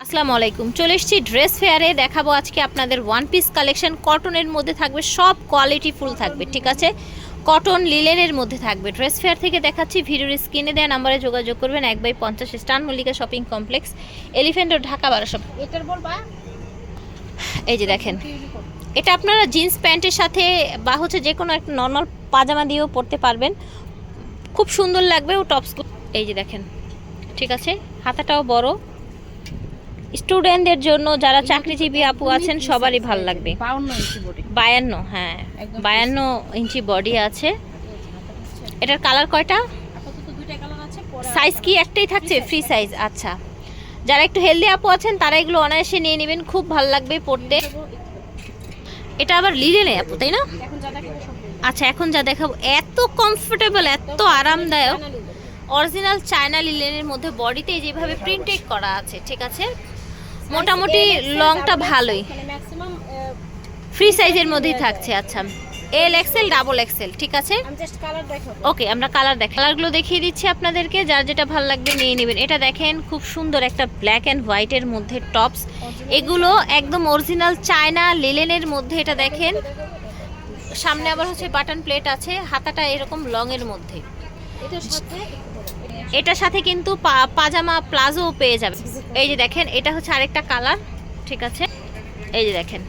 আসসালামু আলাইকুম। চলে এসেছি ড্রেস ফেয়ারে, দেখাবো আজকে আপনাদের ওয়ান পিস কালেকশন। কটনের মধ্যে থাকবে, সব কোয়ালিটি ফুল থাকবে, ঠিক আছে? কটন লিলেনের মধ্যে থাকবে। ড্রেস ফেয়ার থেকে দেখাচ্ছি, ভিডিওর স্ক্রিনে দেওয়া নাম্বারে যোগাযোগ করবেন। 1/50 স্টান Mallika shopping complex, elephant road, Dhaka 1200। এটার বলবা এই যে দেখেন, এটা আপনারা জিন্স প্যান্টের সাথে বা হচ্ছে যে কোনো একটা নর্মাল পাজামা দিয়েও পরতে পারবেন, খুব সুন্দর লাগবে। ও টপস, এই যে দেখেন, ঠিক আছে? হাতাটাও বড়, স্টুডেন্টদের জন্য, যারা চাকরিজীবী আপু আছেন সবারই ভালো লাগবে। 52 ইঞ্চি বডি, 52, হ্যাঁ 52 ইঞ্চি বডি আছে। এটার কালার কয়টা? আপাতত দুইটা কালার আছে। সাইজ কি একটাই থাকছে? Free size. আচ্ছা, যারা একটু হেলদি আপু আছেন তারা এগুলো অনায়াসে নিয়ে নেবেন, খুব ভালো লাগবে পরতে। এটা আবার লিলেনে আপু, তাই না? এখন যা দেখাবো সব আচ্ছা, এখন যা দেখাবো এত কমফোর্টেবল, এত আরামদায়ক। অরিজিনাল চায়না লিলেনের মধ্যে বডিতে যেভাবে প্রিন্টেড করা আছে, ঠিক আছে? মোটামুটি লংটা ভালোই, মানে ম্যাক্সিমাম ফ্রি সাইজের মধ্যেই থাকছে। আচ্ছা, এল এক্সেল, ডাবল এক্সেল, ঠিক আছে? আমি জাস্ট কালার দেখাবো। ওকে, আমরা কালারগুলো দেখিয়ে দিচ্ছি আপনাদেরকে, যার যেটা ভালো লাগবে নিয়ে নেবেন। এটা দেখেন, খুব সুন্দর একটা ব্ল্যাক অ্যান্ড হোয়াইটের মধ্যে টপস। এগুলো একদম অরিজিনাল চায়না লিলেনের মধ্যে। এটা দেখেন, সামনে আবার হচ্ছে বাটন প্লেট আছে, হাতাটা এরকম লং এর মধ্যে। এটার সাথে কিন্তু পাজামা প্লাজো পেয়ে যাবে। এই যে দেখেন, এটা হচ্ছে আরেকটা কালার, ঠিক আছে? এই যে দেখেন,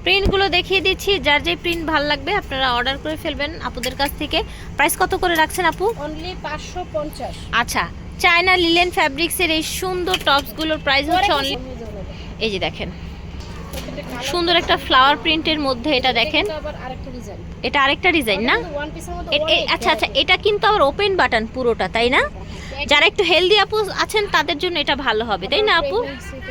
প্রিন্টগুলো দেখিয়ে দিচ্ছি, যার যে প্রিন্ট ভালো লাগবে আপনারা অর্ডার করে ফেলবেন আপুদের কাছ থেকে। প্রাইস কত করে রাখছেন আপু? অনলি 550। আচ্ছা, চায়না লিলেন ফ্যাব্রিক্সের এই সুন্দর টপসগুলোর প্রাইস হচ্ছে অনলি, এই যে দেখেন, সুন্দর একটা ফ্লাওয়ার প্রিন্টের মধ্যে। এটা দেখেন, এটা আরেকটা ডিজাইন না? আচ্ছা আচ্ছা, এটা কিন্তু আবার ওপেন বাটন পুরোটা, তাই না? যারা একটু হেলদি আপু আছেন তাদের জন্য এটা ভালো হবে, তাই না আপু?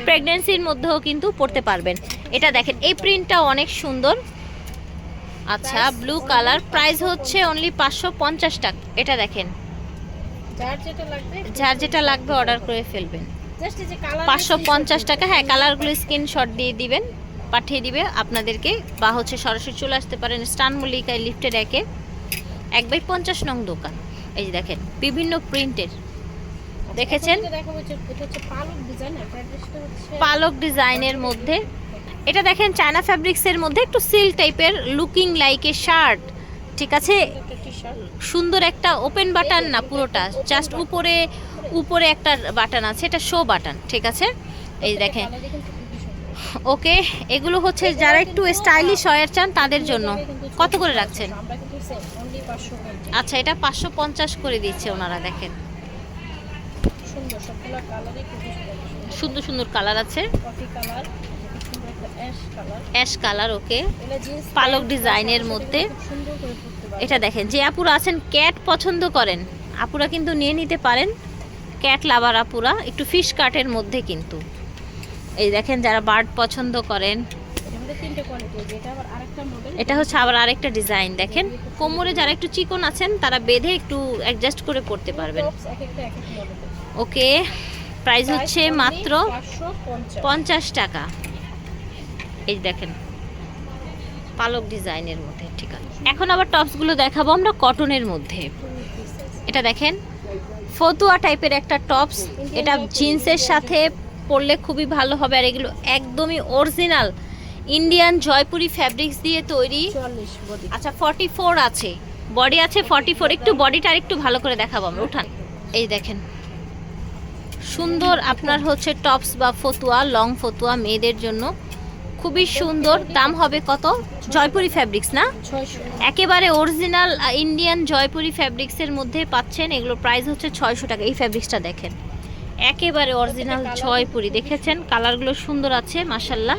প্রেগন্যান্সির মধ্যেও কিন্তু পড়তে পারবেন। এটা দেখেন, এই প্রিন্টটা অনেক সুন্দর। আচ্ছা, ব্লু কালার, প্রাইস হচ্ছে অনলি 550 টাকা। এটা দেখেন, যার যেটা লাগবে অর্ডার করে ফেলবেন। 550 টাকা। হ্যাঁ, কালারগুলো স্ক্রিনশট দিয়ে দিবেন, পাঠিয়ে দিবে আপনাদেরকে, বা হচ্ছে সরাসরি চলে আসতে পারেন স্টান মল্লিকায়, লিফটের 1/50 নং দোকান। এই যে দেখেন, বিভিন্ন প্রিন্টের দেখেছেন, পালক ডিজাইনের মধ্যে। এটা দেখেন, চায়না ফ্যাব্রিক্সের মধ্যে একটু সিল্ক টাইপের, লুকিং লাইক এ শার্ট, ঠিক আছে? সুন্দর একটা ওপেন বাটন না পুরোটা, জাস্ট উপরে একটা বাটন আছে, এটা শো বাটন, ঠিক আছে? এই দেখেন, ওকে, এগুলো হচ্ছে যারা একটু স্টাইলিশ হয়ে চান তাদের জন্য। কত করে রাখছেন? আচ্ছা, এটা 550 করে দিচ্ছে ওনারা। দেখেন, সুন্দর সুন্দর কালার আছে, অ্যাশ কালার, ওকে, পালক ডিজাইনের মধ্যে। এটা দেখেন, যে আপুরা আছেন ক্যাট পছন্দ করেন, আপুরা কিন্তু নিয়ে নিতে পারেন। ক্যাট লাভার আপুরা, একটু ফিশ কাটের মধ্যে কিন্তু। এই দেখেন, যারা বার্ড পছন্দ করেন, এটা হচ্ছে আবার আরেকটা ডিজাইন। দেখেন, কোমরে যারা একটু চিকন আছেন তারা বেঁধে একটু অ্যাডজাস্ট করে পড়তে পারবেন। ওকে, প্রাইস হচ্ছে মাত্র 50 টাকা। এই দেখেন, পালক ডিজাইনের মধ্যে, ঠিক আছে? এখন আবার টপসগুলো দেখাবো আমরা কটনের মধ্যে। এটা দেখেন, ফতুয়া টাইপের একটা টপস, এটা জিন্সের সাথে পরলে খুবই ভালো হবে। আর এগুলো একদমই অরিজিনাল ইন্ডিয়ান জয়পুরি ফ্যাব্রিক্স দিয়ে তৈরি। আচ্ছা, 44 আছে, বডি আছে 44। একটু বডিটা আর একটু ভালো করে দেখাবো আমরা, উঠান। এই দেখেন, সুন্দর আপনার হচ্ছে টপস বা ফতুয়া, লং ফতুয়া মেয়েদের জন্য খুবই সুন্দর। দাম হবে কত? জয়পুরি ফ্যাব্রিক্স না, একেবারে অরিজিনাল ইন্ডিয়ান জয়পুরি ফ্যাব্রিক্সের মধ্যে পাচ্ছেন। এগুলো প্রাইস হচ্ছে 600 টাকা। এই ফ্যাব্রিক্সটা দেখেন, একেবারে অরিজিনাল জয়পুরি, দেখেছেন? কালারগুলো সুন্দর আছে মাশাল্লাহ।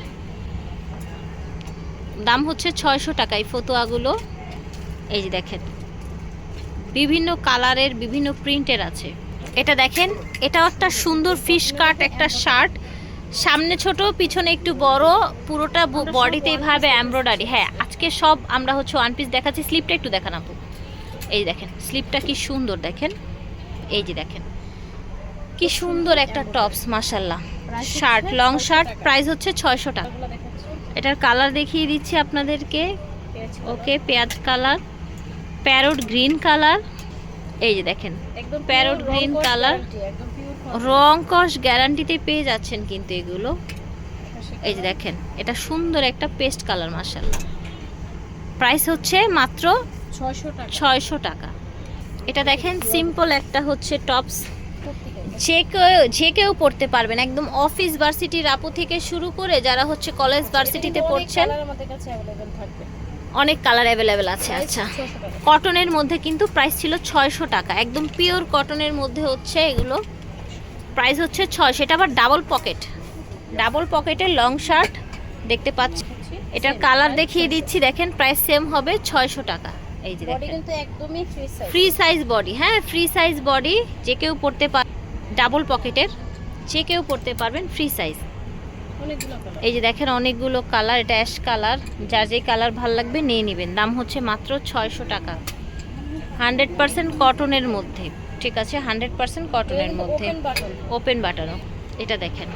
দাম হচ্ছে 600 টাকা এই ফতুয়াগুলো। এই যে দেখেন, বিভিন্ন কালারের, বিভিন্ন প্রিন্টের আছে। এটা দেখেন, এটাও একটা সুন্দর ফিশ কাট একটা শার্ট, সামনে ছোট পিছনে একটু বড়, পুরোটা বডিতে এইভাবে এমব্রয়ডারি। হ্যাঁ, আজকে সব আমরা হচ্ছে ওয়ান পিস দেখাচ্ছি। স্লিপটা একটু দেখান আপু। এই দেখেন, স্লিপটা কি সুন্দর, দেখেন। এই যে দেখেন, কি সুন্দর একটা টপস মাশাল্লাহ। শার্ট, লং শার্ট, প্রাইস হচ্ছে 600 টাকা। এটার কালার দেখিয়ে দিচ্ছি আপনাদেরকে। ওকে, পেঁয়াজ কালার, প্যারট গ্রিন কালার। এই যে দেখেন, প্যারট গ্রিন কালার, রং কস গ্যারান্টিতে পেয়ে যাচ্ছেন কিন্তু এগুলো। এই যে দেখেন এটা সুন্দর একটা পেস্ট কালার মাশাআল্লাহ। প্রাইস হচ্ছে মাত্র 600 টাকা। 600 টাকা। এটা দেখেন সিম্পল একটা হচ্ছে টপস, প্রত্যেকটা যে কেউ পড়তে পারবেন, একদম অফিস ভার্সিটির আপু থেকে শুরু করে যারা হচ্ছে কলেজ ভার্সিটিতে পড়ছেন কালার আমাদের কাছে अवेलेबल থাকবে। অনেক কালার অ্যাভেলেবেল আছে। Price আচ্ছা 600 টাকা। কটনের মধ্যে কিন্তু প্রাইস ছিল 600 টাকা, একদম পিওর কটনের মধ্যে হচ্ছে এগুলো। প্রাইস হচ্ছে 600। এটা আবার ডাবল পকেট, ডাবল পকেটের লং শার্ট দেখতে পাচ্ছি। এটার কালার দেখিয়ে দিচ্ছি, দেখেন প্রাইস সেম হবে 600 টাকা। এই যে বডি দেখেন কিন্তু একদমই free size. Free size body, হ্যাঁ ফ্রি সাইজ বডি, যে কেউ পড়তে পারে, ডাবল পকেটের, যে কেউ পড়তে পারবেন, ফ্রি সাইজ। অনেকগুলো কালার। এই যে দেখেন অনেকগুলো কালার, এটা অ্যাশ কালার, যার যে কালার ভালো লাগবে নিয়ে নেবেন। দাম হচ্ছে মাত্র 600 টাকা, 100% কটনের মধ্যে। ঠিক আছে, 100% কটনের মধ্যে, ওপেন বাটন। ওপেন বাটনও। এটা দেখেন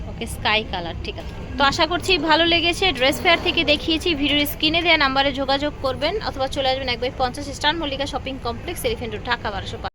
ওকে স্কাই কালার। ঠিক আছে, তো আশা করছি ভালো লেগেছে। ড্রেস ফেয়ার থেকে দেখিয়েছি, ভিডিওর স্ক্রিনে দেওয়া নাম্বারে যোগাযোগ করবেন অথবা চলে আসবেন 1/50 star Mallika shopping complex, elephant road, Dhaka 1205।